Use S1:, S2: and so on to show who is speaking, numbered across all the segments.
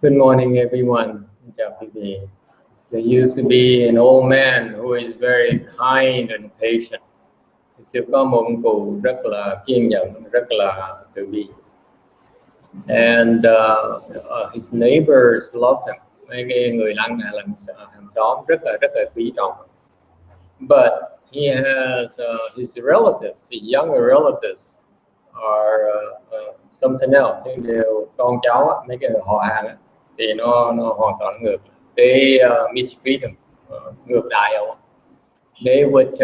S1: Good morning, everyone. Chào quý vị. There used to be an old man who is very kind and patient. Xưa có một ông cụ rất là kiên nhẫn, rất là từ bi. And his neighbors loved him. Mấy cái người hàng xóm rất là quý trọng. But he has his relatives, his younger relatives are something else. Đều con cháu, mấy cái họ hàng thì nó hoàn toàn ngược. They mistreat him, ngược đại ông. They would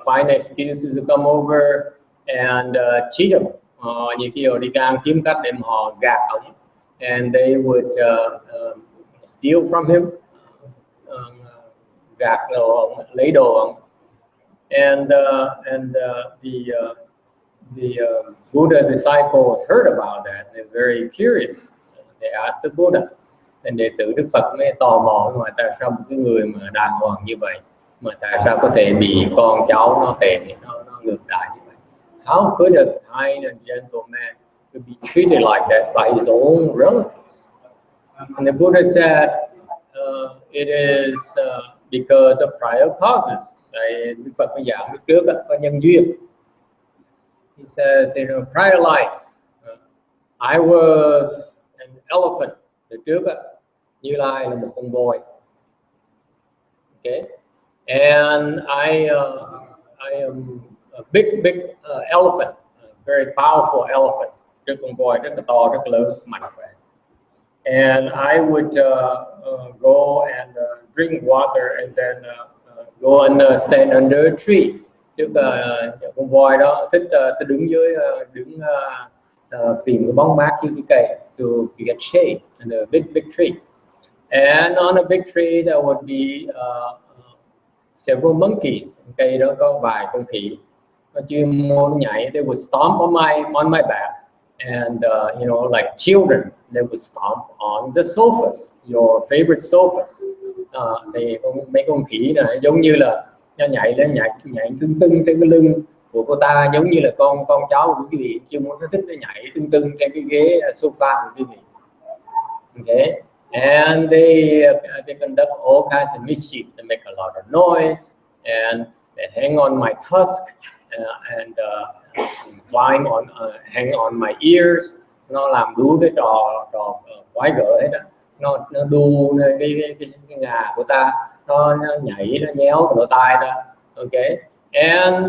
S1: find excuses to come over and cheat him. Nhiều khi họ đi ngang kiếm cách để họ gạt ông. And they would steal from him, gạt đồ ông, lấy đồ ông. And the Buddha disciples heard about that. They're very curious. They asked the Buddha. Nên đệ tử Đức Phật mới tò mò mà tại sao một cái người mà đàng hoàng như vậy mà tại sao có thể bị con cháu nó tệ nó ngược đại như vậy? How could a kind and gentle man could be treated like that by his own relatives? And the Buddha said, it is because of prior causes. Tại Đức Phật mới giảng trước có nhân duyên. He says, in a prior life, I was an elephant. Từ trước Như Lai là một con voi. Okay, and I am a big elephant, a very powerful elephant. Trước con voi rất là to, rất lớn, mạnh khỏe. And I would go and drink water and then go and stand under a tree. Trước con voi đó thích đứng dưới tìm cái bóng mát dưới cái cây to get shade in a big tree. And on a big tree there would be several monkeys. Cây đó có vài con khỉ. Nó chuyên môn nhảy. They would stomp on my back. And you know, like children, they would stomp on the sofas, your favorite sofas. Thì mấy con khỉ này giống như là nó nhảy tưng trên cái lưng của cô ta, giống như là con cháu của quý vị chuyên môn nó thích nó nhảy tưng trên cái ghế sofa của quý vị. Okay, and they conduct all kinds of mischief. They make a lot of noise and they hang on my tusk and climb on, hang on my ears. Nó làm đủ cái trò quái gở hết đó. Nó đu cái ngà của ta, nó nhảy, nó nhéo cái lỗ tai ta. Okay, and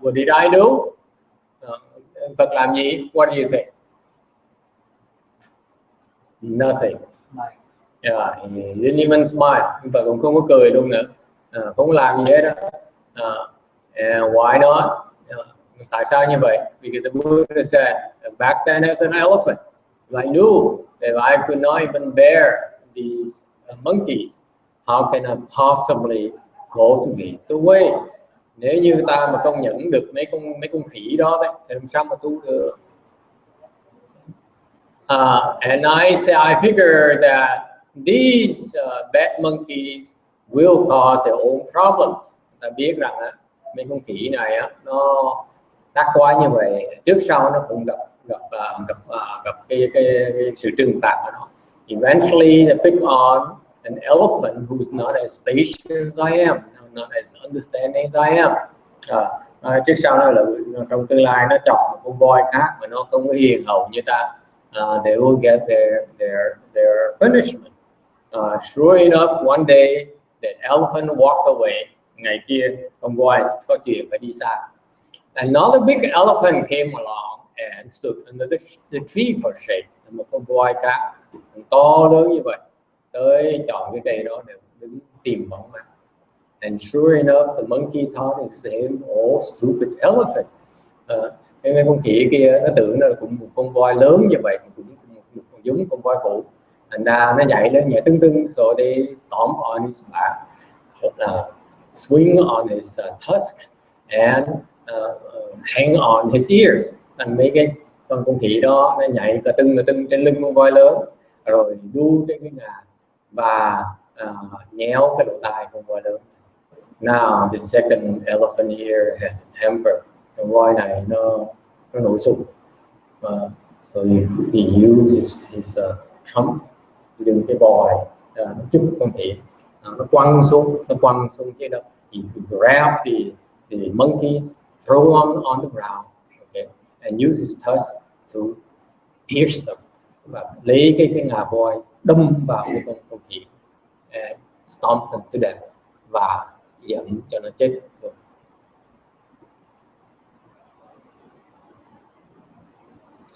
S1: what did I do? Phật làm gì? What do you think? Nothing. Yeah, he didn't even smile. Phật cũng không có cười luôn nữa, không làm gì hết đó. And why not? Tại sao như vậy? Because the Buddha said, back then as an elephant, I knew that I could not even bear these monkeys. How can I possibly cultivate the way? Nếu như ta mà không nhận được mấy con khỉ đó đấy, thì làm sao mà tu được? And I figure that these bad monkeys will cause their own problems. Ta biết rằng mấy con khỉ này nó tác quái như vậy, trước sau nó cũng gặp cái sự trừng phạt của nó. Eventually they pick on an elephant who's not as patient as I am, not as understanding as I am. Trước sau nó là trong tương lai nó chọc một con voi khác mà nó không có hiền hậu như ta. They will get their punishment. Sure enough, one day the elephant walked away. Ngày kia con voi có chuyện phải đi xa. Another big elephant came along and stood under the tree for shade. Một con voi khác to lớn như vậy, tới chọn cái cây đó để đứng tìm bóng mát. And sure enough, the monkey thought the same. Oh, stupid elephant. Cái con khỉ kia nó tưởng là cũng một con voi lớn như vậy, cũng giống con voi cũ. Thành ra nó nhảy lên nhảy tưng tưng, so they stomp on his back, swing on his tusk, and hang on his ears. Thành mấy cái con khỉ đó nó nhảy cà tưng trên lưng con voi lớn, rồi đu trên cái ngà và nhéo cái lỗ tai con voi lớn. Now the second elephant here has a temper. Con voi này nó nổi sung. So he uses his trump, dùng cái vòi nó chúc con khỉ, nó quăng xuống trên đó. He grab the monkeys, throw them on the ground, okay, and use his tusk to pierce them. Và lấy cái ngà voi đâm vào cái con khỉ, and stomp them to death, và dẫn cho nó chết.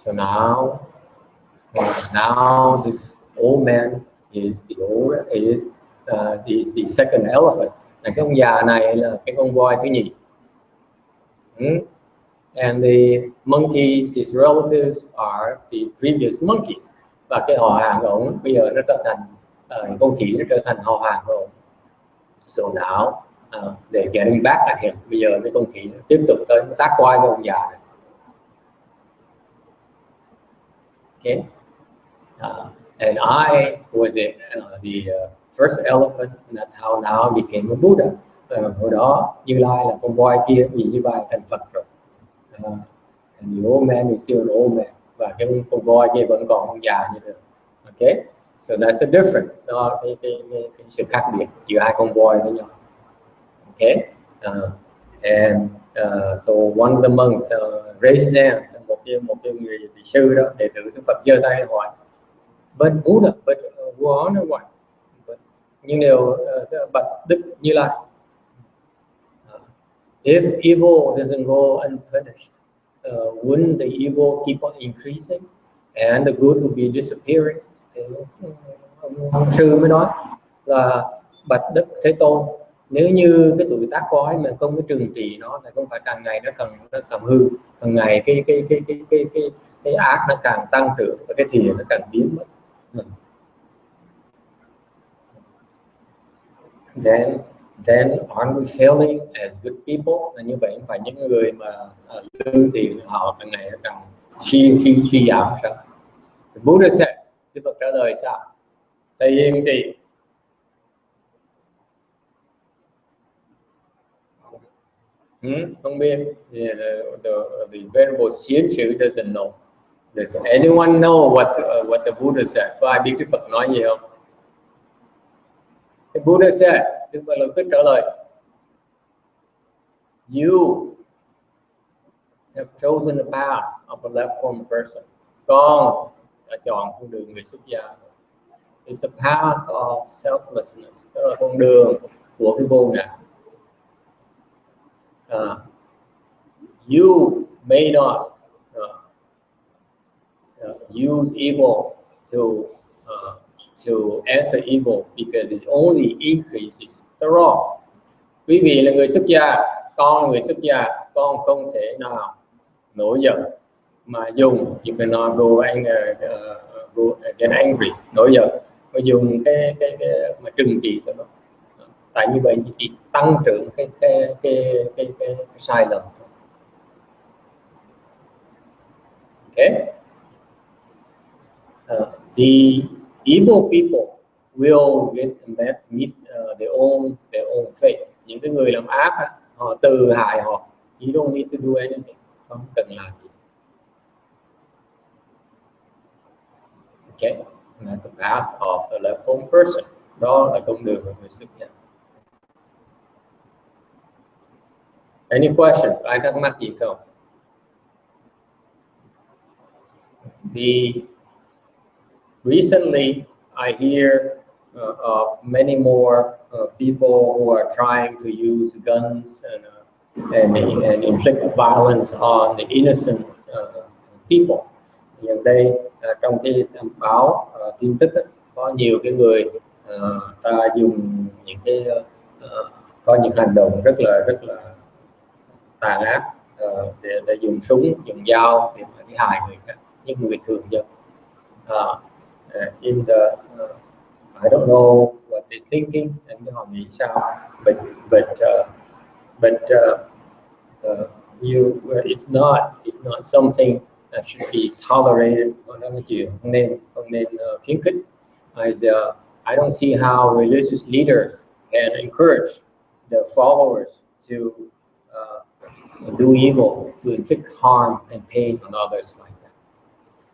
S1: So now this old man is the second elephant. Là cái ông già này là cái con voi thứ nhì. And the monkeys, his relatives, are the previous monkeys. Và cái họ hàng của ông bây giờ nó trở thành con khỉ, nó trở thành họ hàng của ông. So now they're getting back at him. Bây giờ cái con khỉ tiếp tục tới tác quay với ông già này. Okay, and I was the first elephant, and that's how now I became a Buddha. Hồi đó Như Lai là con voi kia, vì Như Lai thành Phật rồi. And the old man is still an old man, và cái con voi kia vẫn còn con già như thế. Okay, so that's a difference. Đó cái sự khác biệt giữa hai con voi với nhau. Okay, and so one of the monks raised his hands. Một cái người vị sư đó, đệ tử Đức Phật giơ tay hỏi, but Buddha, but Vua nói what? Nhưng điều bạch Đức Như Lai, if evil doesn't go unpunished, wouldn't the evil keep on increasing and the good will be disappearing? Ông sư mới nói là bạch Đức Thế Tôn, nếu như cái tuổi tác quái mà không có trừng trị nó thì không phải càng ngày nó càng hư, càng ngày cái ác nó càng tăng trưởng và cái thiện nó càng biến mất. Then aren't we failing as good people? Là như vậy không phải những người mà lương thiện họ càng ngày nó càng suy giảm sao? The Buddha says, Đức Phật trả lời sao? Tây Yên trì. Không biết. The venerable Xiến Chữ doesn't know. Does anyone know what the Buddha said? Có ai biết Đức Phật nói gì không? The Buddha said, Đức Phật lập tức trả lời, you have chosen the path of a left-form person. Con đã chọn con đường người xuất gia. It's the path of selflessness. Đó là con đường của cái vô ngã. You may not use evil to answer evil because it only increases the wrong. Quý vị là người xuất gia, con là người xuất gia, con không thể nào nổi giận mà dùng, you cannot get angry, nổi giận mà dùng cái mà trừng trị cho nó. Tại như vậy chỉ tăng trưởng cái sai lầm. Okay. The evil people will meet their own fate. Những cái người làm ác họ tự hại họ. You don't need to do anything. Không cần làm gì. Okay. And that's the path of the left-form person. Đó là con đường của người xuất gia. Any questions? Ai thắc mắc gì không? Recently, I hear of many more people who are trying to use guns and inflict violence on the innocent people. Gần đây trong cái báo tin tức có nhiều cái người ta dùng những cái có những hành động rất là tàn ác, để dùng súng, dùng dao để mà đi hại người khác, những người thường dân. In the I don't know what they're thinking, and họ nghĩ sao, but it's not something that should be tolerated. Đó là chuyện không nên khuyến khích. I don't see how religious leaders can encourage their followers to do evil, to inflict harm and pain on others like that.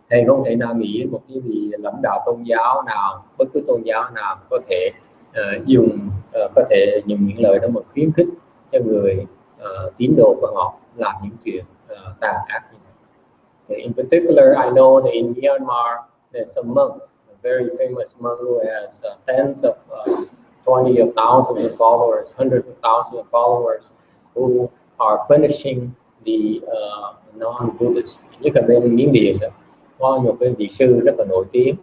S1: Thầy không thể nào nghĩ một cái vị lãnh đạo tôn giáo nào, bất cứ tôn giáo nào có thể dùng những lời đó mà khuyến khích cho người tín đồ của họ làm những chuyện tàn ác như vậy. Okay, in particular, I know that in Myanmar there's some monks, a very famous monk who has tens of 20 of thousands of followers, hundreds of thousands of followers, who are punishing the non-Buddhists. Như cả bên Miến Điện đó, có một cái vị sư rất là nổi tiếng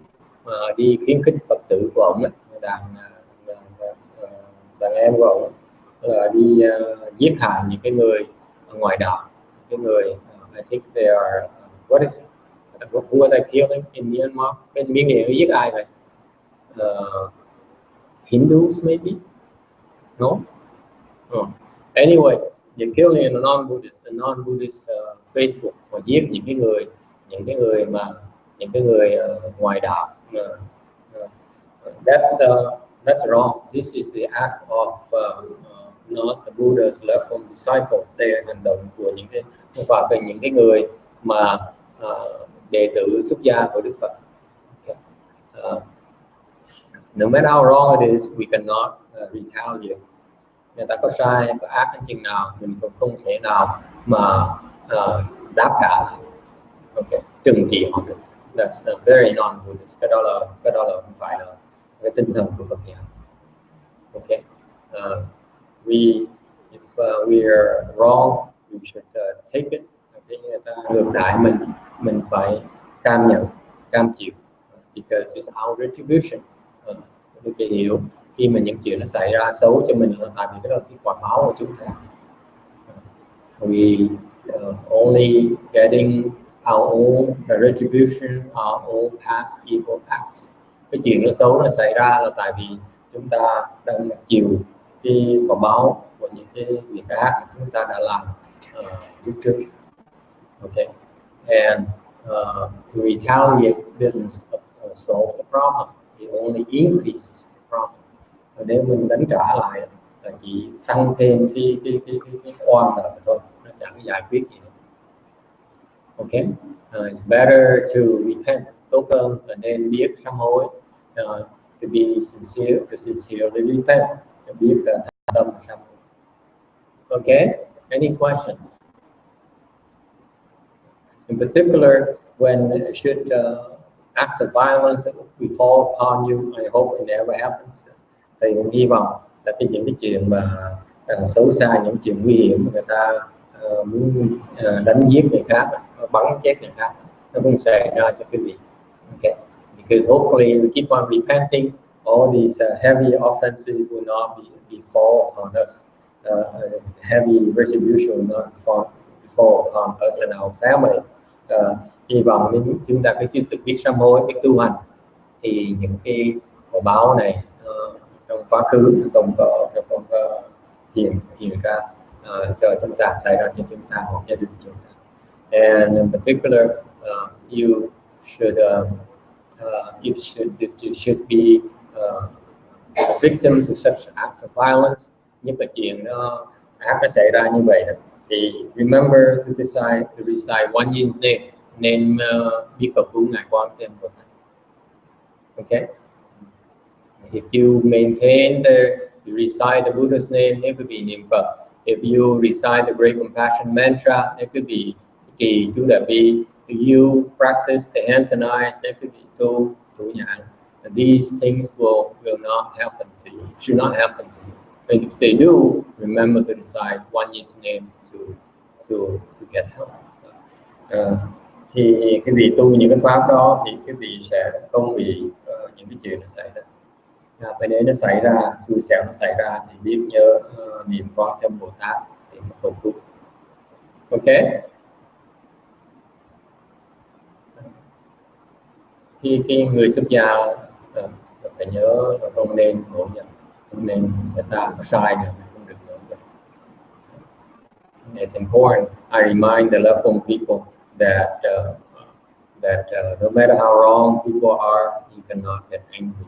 S1: đi khuyến khích Phật tử của ông, đàn em của ông là đi giết hại những cái người ngoại đạo, cái người I think they are what is it? Who are they killing in Myanmar? Bên Miến Điện giết ai vậy? Hindus maybe? No? Anyway, they're killing the non-Buddhist faithful, và giết những cái người ngoại đạo. That's wrong. This is the act of not the Buddha's left from disciple. Đây là hành động của không phải về những cái người mà đệ tử xuất gia của Đức Phật. Okay. No matter how wrong it is, we cannot retaliate. Người ta có sai, có ác đến chừng nào, mình cũng không thể nào mà đáp trả lại. Okay, trừng trị họ được. That's very non-Buddhist. Cái đó là không phải là cái tinh thần của Phật giáo. Okay, if we are wrong, we should take it. Cái người ta ngược đại mình phải cam chịu, because it's our retribution. Cái hiểu khi mà những chuyện nó xảy ra xấu cho mình là tại vì cái đó là cái quả báo của chúng ta. We only getting our own retribution, our own past evil acts. Cái chuyện nó xấu nó xảy ra là tại vì chúng ta đang chịu cái quả báo của những cái việc ác mà chúng ta đã làm lúc trước. Okay, and to retaliate doesn't solve the problem. It only increases the problem. Nếu mình đánh trả lại là chỉ tăng thêm cái oan nợ thôi, nó chẳng giải quyết gì hết. Okay, it's better to repent, tốt hơn là nên biết sám hối, to be sincere, to sincerely repent, biết là thành tâm sám hối. Okay, any questions? In particular, when should acts of violence befall upon you? I hope it never happens. Thì cũng hy vọng là những cái chuyện mà xấu xa, những chuyện nguy hiểm người ta muốn đánh giết người khác, bắn chết người khác, nó không xảy ra cho quý vị. Okay, because hopefully we keep on repenting, all these heavy offenses will not befall upon us. Heavy retribution will not befall upon us and our family. Hy vọng nếu chúng ta cứ tiếp tục biết sám hối, biết tu hành, thì những cái quả báo này trong quá khứ không có hiện ra cho chúng ta, xảy ra cho chúng ta hoặc gia đình chúng ta. And in particular, you should be a victim to such acts of violence. Những cái chuyện ác nó xảy ra như vậy thì remember to recite one yin's name, nên biết cầu cứu ngài Quan Thế Âm Bồ Tát. Okay, if you maintain you recite the Buddha's name, it could be niệm Phật. If you recite the Great Compassion Mantra, it could be kỳ chú đại bi. If you practice the hands and eyes, it could be tu nhãn. And these things will not happen to you. Should not happen to you. And if they do, remember to recite one yin's name to get help. Thì cái vị tu những cái pháp đó thì cái vị sẽ không bị những cái chuyện nó xảy ra. Cái đấy nó xảy ra, xui xẻo nó xảy ra thì biết nhớ niệm Quán Thế Âm Bồ Tát để mà cầu cứu. Ok. Khi người xuất gia phải nhớ là không nên ngộ nhận, không nên người ta có sai được không được ngộ nhận. It's important. I remind the left phone people that no matter how wrong people are, you cannot get angry.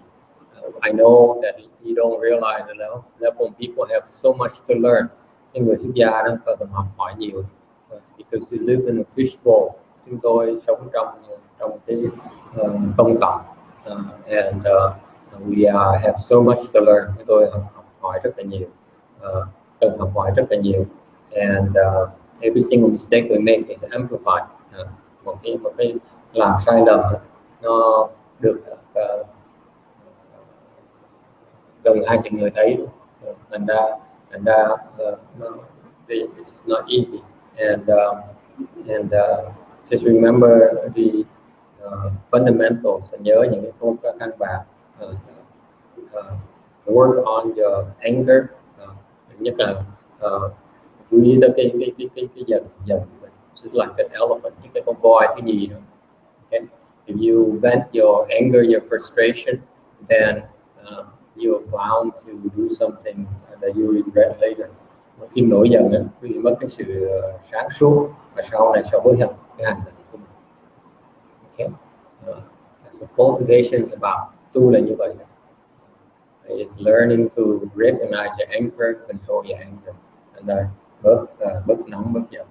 S1: I know that you don't realize that left phone people have so much to learn. Nhưng người xuất gia đó cần học hỏi nhiều. Because we live in a fishbowl. Chúng tôi sống trong cái công cộng, and we have so much to learn. Chúng tôi học hỏi rất là nhiều, cần học hỏi rất là nhiều. And every single mistake we make is amplified. Một cái làm sai lầm nó được gần 2 triệu người thấy, thành ra it's not easy. And just remember the fundamentals, nhớ những cái cốt căn bản. Work on your anger, nhất là chú ý tới cái giận. It's like an elephant, những cái con voi cái gì nữa. Okay? If you vent your anger, your frustration, then you're bound to do something that you regret later. Khi nổi giận thì mất cái sự sáng suốt và sau này sẽ hối hận cái hành động của mình. Okay? So cultivation is about tu là như vậy. It's learning to recognize your anger, control your anger, and bớt nóng, bớt giận.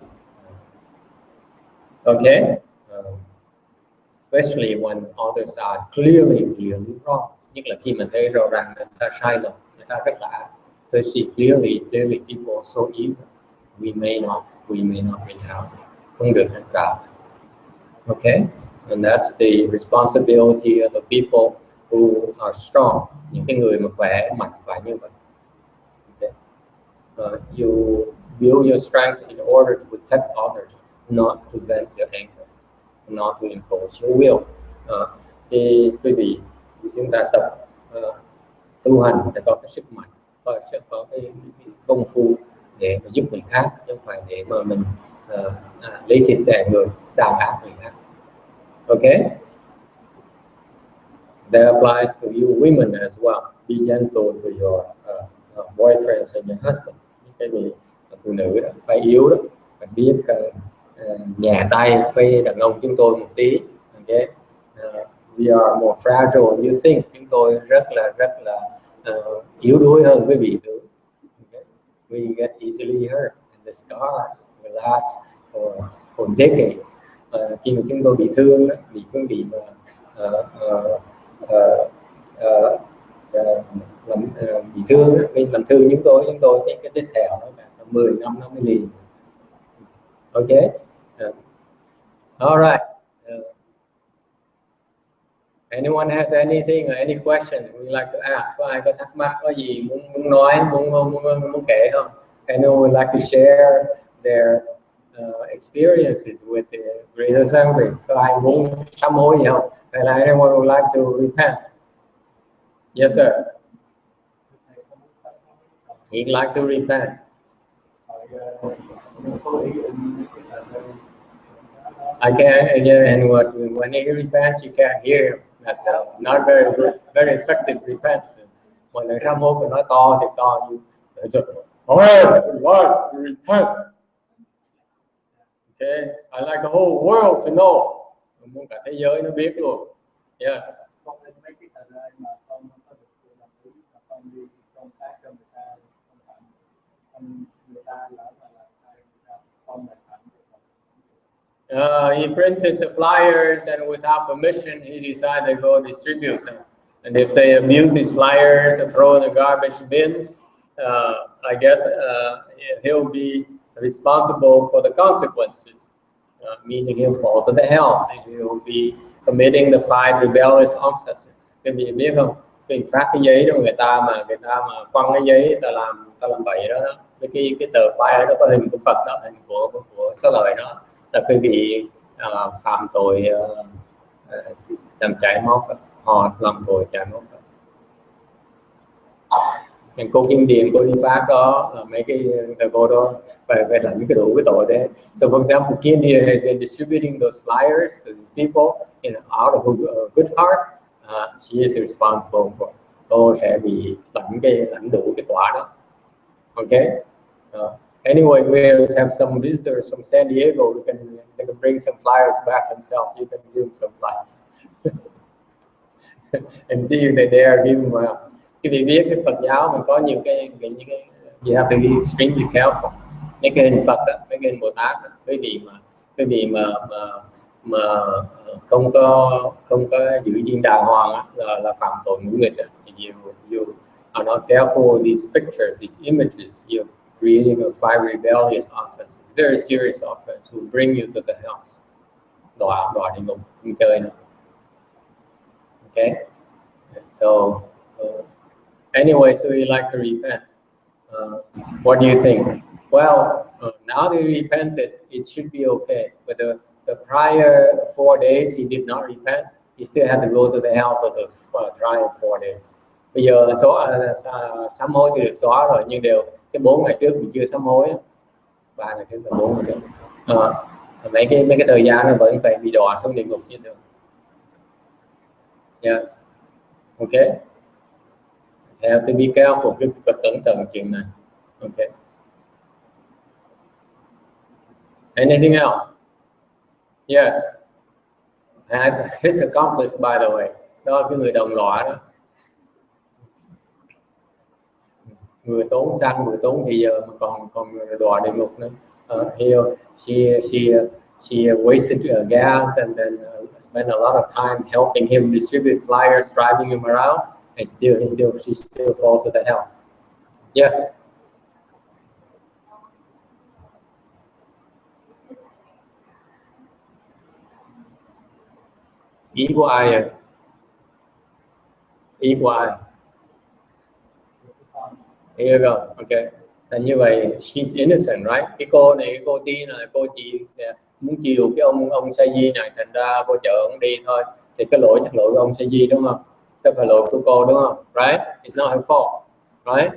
S1: Okay? Especially when others are clearly wrong. Nhất là khi mình thấy rõ ràng người ta sai lầm, người ta rất là ác. So see clearly people are so evil. We may not retaliate. Không được hành trả. Okay? And that's the responsibility of the people who are strong. Những cái người mà khỏe mạnh phải như vậy. Okay? You build your strength in order to protect others, not to vent your anger, not to impose your will. Thì quý vị chúng ta tập tu hành để có cái sức mạnh, sẽ có cái công phu để mà giúp người khác, chứ không phải để mà mình lấy thịt đè người, đàn áp người khác. Okay? That applies to you women as well. Be gentle to your boyfriends and your husband. Cái gì phụ nữ đó, phải yếu đó, phải biết nhẹ tay với đàn ông chúng tôi một tí. Okay? We are more fragile than you think. Chúng tôi rất là yếu đuối hơn quý vị tưởng. Okay? We get easily hurt, and the scars will last for decades. Khi mà chúng tôi bị thương, bị bị thương, làm thương chúng tôi cái tiếp theo đó là 10 năm nó mới liền. Okay? All right. Anyone has anything or any question we'd like to ask? Có ai có thắc mắc, có gì muốn nói, muốn kể không? Anyone would like to share their experiences with the Greater Assembly? Có ai muốn sám hối gì không? Hay là anyone would like to repent? Yes, sir. He'd like to repent. I can't, and when he repents, you can't hear him. That's not very effective repentance. Mọi người sám hối phải nói to thì to như repent. Okay, I like the whole world to know. Muốn cả thế giới nó biết luôn. Yes. He printed the flyers, and without permission, he decided to go distribute them. And if they abuse these flyers and throw in the garbage bins, I guess he'll be responsible for the consequences, meaning he'll fall to the hell, and he'll be committing the 5 rebellious offenses. Cái gì biết không? Mình phát cái giấy cho người ta mà quăng cái giấy, ta làm bậy đó. Cái tờ flyer đó có hình của Phật đó, hình của Xá Lợi đó. Là quý vị phạm tội làm chảy máu Phật, họ làm tội chảy máu Phật. Nên cô Kim Điền, cô đi phát đó, mấy cái cô đó phải lãnh cái đủ cái tội đấy. So for example, Kim Điền has been distributing those flyers to these people, you know, out of her good heart. She is responsible for. Cô sẽ bị lãnh đủ cái quả đó. Okay. Anyway, we have some visitors from San Diego. They can bring some flyers back themselves. You can give them some flyers and see if they dare give them out. Cái việc viết cái Phật giáo mình có nhiều cái you have to be extremely careful. Mấy cái hình Phật, mấy cái hình Bồ Tát, cái gì mà không có giữ gìn đàng hoàng là phạm tội ngũ nghịch. You are not careful with these pictures, these images. You're creating a 5 rebellious offenses. Very serious offense will bring you to the hells. Đọa địa ngục không chơi nữa. Okay, so anyway, so you like to repent. What do you think? Well, now they repented, it should be okay. But the prior 4 days he did not repent, he still had to go to the hell for those prior 4 days. Bây giờ sám hối thì được xóa rồi, nhưng cái 4 ngày trước thì chưa sám hối. 3 ngày trước là 4 ngày trước. Mấy cái thời gian nó vẫn phải bị đọa xuống địa ngục như thường. Yes. Okay. Have to be careful, phải cẩn thận chuyện này. Okay. Anything else? Yes. His accomplice, by the way. Đó là cái người đồng lõa đó. Người tốn xăng, người tốn thì giờ mà còn đọa địa ngục nữa. She wasted gas and then spent a lot of time helping him distribute flyers, driving him around, and she still falls to the hell. Yes. Ý của ai vậy? Ý của ai? Here you go. Okay. Là như vậy, she's innocent, right? Cái cô này, cái cô Ti này, cô chỉ muốn chiều cái ông Sa Di này, thành ra cô chở ông đi thôi. Thì cái lỗi chắc lỗi của ông Sa Di đúng không? Không phải lỗi của cô đúng không? Right? It's not her fault, right?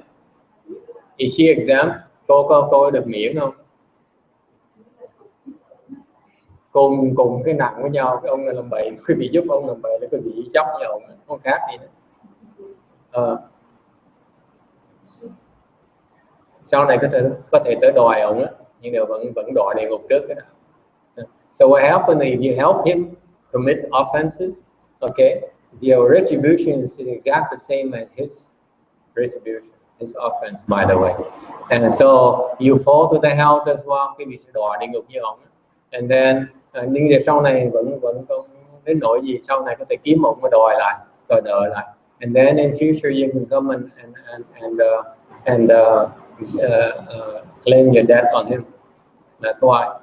S1: Is she exempt? Cô được miễn không? Cùng cái nặng với nhau, cái ông này làm bậy, cái bị giúp ông làm bậy, cái bị chóc với ông, không khác gì nữa. Sau này có thể tới đòi ông á, nhưng đều vẫn đòi địa ngục trước cái đó. So what happens if you help him commit offenses? Okay, your retribution is exactly the same as his retribution, his offense, by the way. And so you fall to the hell as well, cái bị đòi địa ngục như ông. And then nhưng để sau này vẫn không đến nỗi gì, sau này có thể kiếm ông mà đòi nợ lại. And then in future you can come and claim your debt on him. That's why.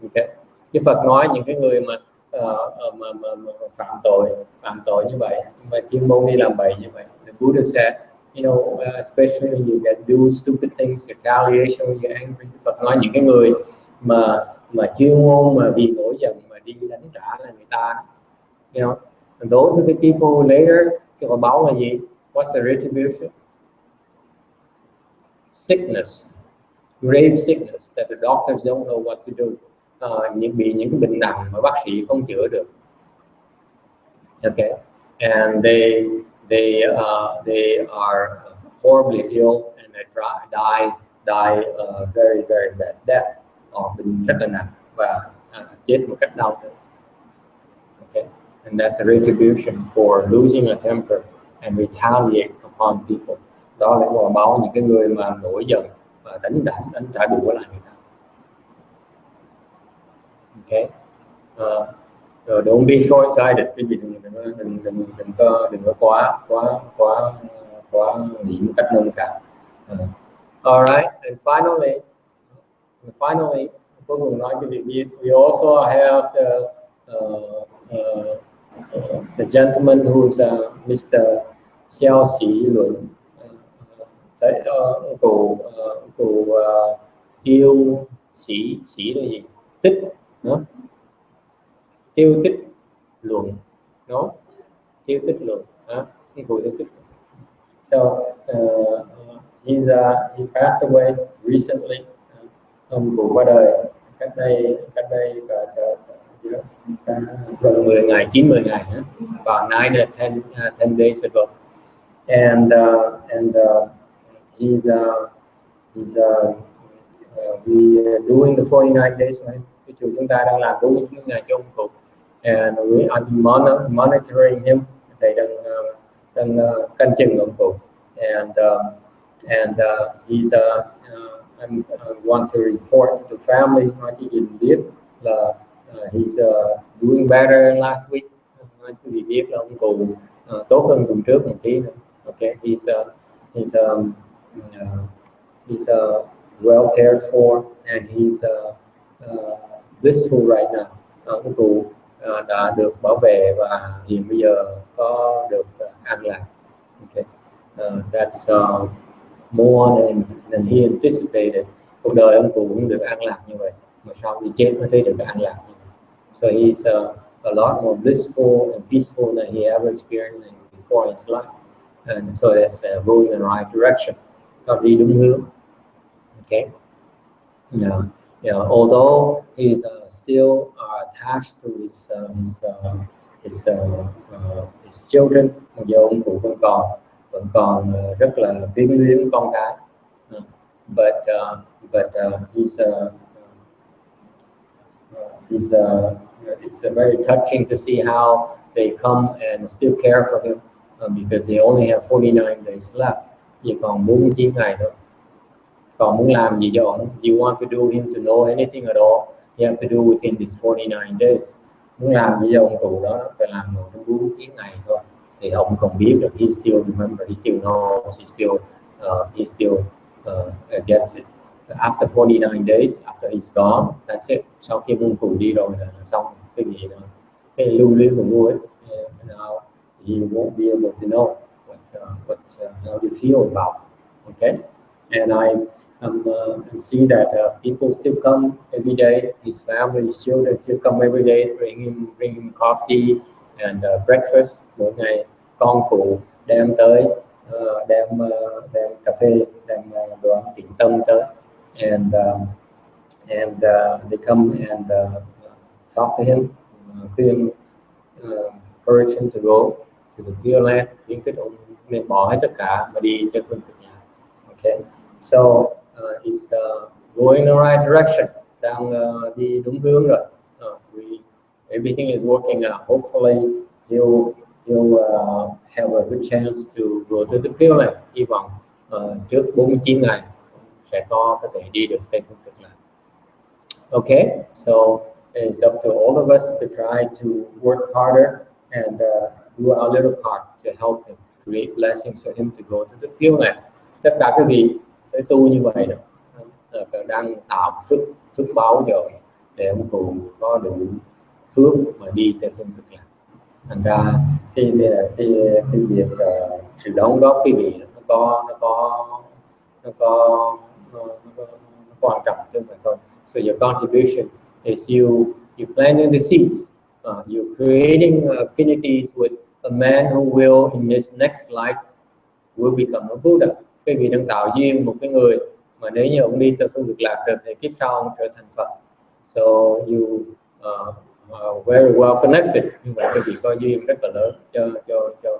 S1: Okay. Đức Phật nói những cái người mà phạm tội như vậy, mà chuyên môn đi làm bậy như vậy. The Buddha said, you know, especially you get do stupid things, retaliation when you're angry. Đức Phật nói những cái người mà chuyên môn mà vì nổi giận mà đi đánh trả là người ta, you know, and those are the people who later cái quả báo là gì? What's the retribution? Sickness, grave sickness that the doctors don't know what to do. Bị những cái bệnh nặng mà bác sĩ không chữa được. Okay, and they are horribly ill and they die very very bad death. Họ bệnh rất là nặng và chết một cách đau đớn. Okay, and that's a retribution for losing a temper and retaliate upon people. Đó là quả báo những cái người mà nổi giận và đánh trả đũa lại người ta. Okay, don't be short-sighted. Quý vị đừng có quá nghĩ một cách nông cạn. All right, and finally, tôi muốn nói cái việc gì? We also have the gentleman who's Mr. Xiao Xi Luận. Cụ Tiêu Sĩ là gì? Tích, no? Tiêu Tích Luận, no? Tiêu Tích Luận, cụ Tiêu Tích. So he passed away recently. Ông cụ qua đời cách đây gần 10 ngày, 9-10 ngày, about 9 or 10 days ago. And he's we are doing the 49 days for him. Chúng ta đang làm 49 ngày cho ông cụ. And we are monitoring him. Thầy đang canh chừng ông cụ. And he's I want to report to the family, nói cho Dình biết là he's doing better than last week. Nói cho Dình biết là ông cụ tốt hơn tuần trước một tí nữa. Okay, he's well cared for and he's blissful right now. Ông cụ đã được bảo vệ và hiện bây giờ có được an lạc. Okay, that's more than he anticipated. Cuộc đời ông cụ cũng được an lạc như vậy, mà sau khi chết mới thấy được an lạc như vậy. So he's a lot more blissful and peaceful than he ever experienced before in his life. And so that's going in the right direction. Nó đi đúng hướng. Okay. Although he's still attached to his children, mặc dù ông cụ vẫn còn rất là quyến luyến con cái. But it's very touching to see how they come and still care for him because they only have 49 days left. Chỉ còn 49 ngày thôi. Còn muốn làm gì cho ông? You want to do him to know anything at all? You have to do within these 49 days. Muốn làm gì cho ông cụ đó phải làm trong 49 ngày thôi. Thì ông còn biết được, he still remember, he still knows, he still gets it. After 49 days, after he's gone, that's it. Sau khi ông cụ đi rồi là xong cái gì đó, cái lưu luyến của vua ấy. Now he won't be able to know how you feel about. Okay, and I'm see that people still come every day. His family, his children still come every day, bring him coffee and breakfast. Mỗi ngày con cụ đem tới đem cà phê, đem đồ ăn điểm tâm tới, and they come and talk to him, khuyên, encourage him to go to the Pure Land, khuyến khích ông nên bỏ hết tất cả và đi tới phương cực nhà. Okay, so it's going in the right direction, đang đi đúng hướng rồi. Everything is working out. Hopefully he'll have a good chance to go to the Pure Land. Hy vọng trước 49 ngày sẽ có thể đi được Tây Phương Cực Lạc. Okay, so it's up to all of us to try to work harder and do our little part to help him, create blessings for him to go to the Pure Land. Tất cả quý vị tới tu như vậy đó, đang tạo phước báo rồi để ông cụ có đủ phước mà đi tới phương cực lạc. Thành ra cái việc sự đóng góp quý vị nó quan trọng chứ không phải không. So your contribution is you planting the seeds, you're creating affinities with a man who will in this next life will become a Buddha. Quý vị đang tạo duyên một cái người mà nếu như ông đi tới phương cực lạc được thì kiếp sau ông trở thành Phật. So you very well connected. Như vậy quý vị có duyên rất là lớn cho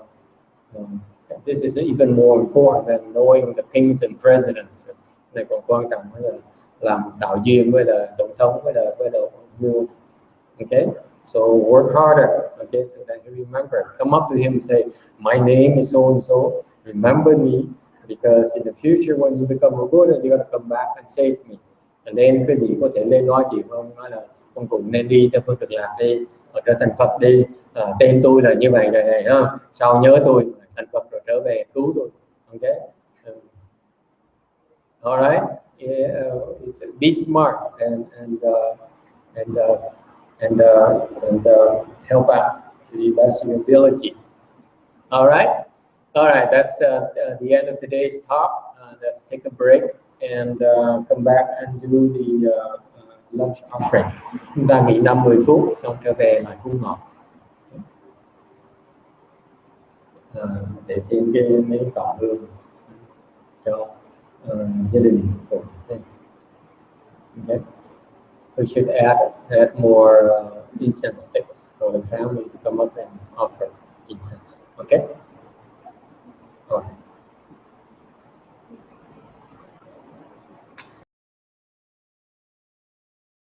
S1: this is even more important than knowing the kings and presidents. Này còn quan trọng hơn là làm tạo duyên với là tổng thống với là vua. Okay, so work harder. Okay, so that you remember. Come up to him and say, my name is so and so. Remember me, because in the future when you become a Buddha, you're gonna come back and save me. And then quý vị có thể lên nói chuyện với ông, nói là ông cũng nên đi theo phương cực lạc đi, hoặc trở thành Phật đi. Tên tôi là như vậy này ha. Sau nhớ tôi thành Phật rồi trở về cứu tôi. Okay. All right. Yeah, be smart and help out to the best of your ability. All right. That's the end of today's talk. Let's take a break and come back and do the lunch offering. Chúng ta nghỉ 50 phút xong trở về lại cúng ngọt. để thêm cái mấy tỏ hương cho gia đình của mình. Okay. We should add more incense sticks for the family to come up and offer incense. Okay.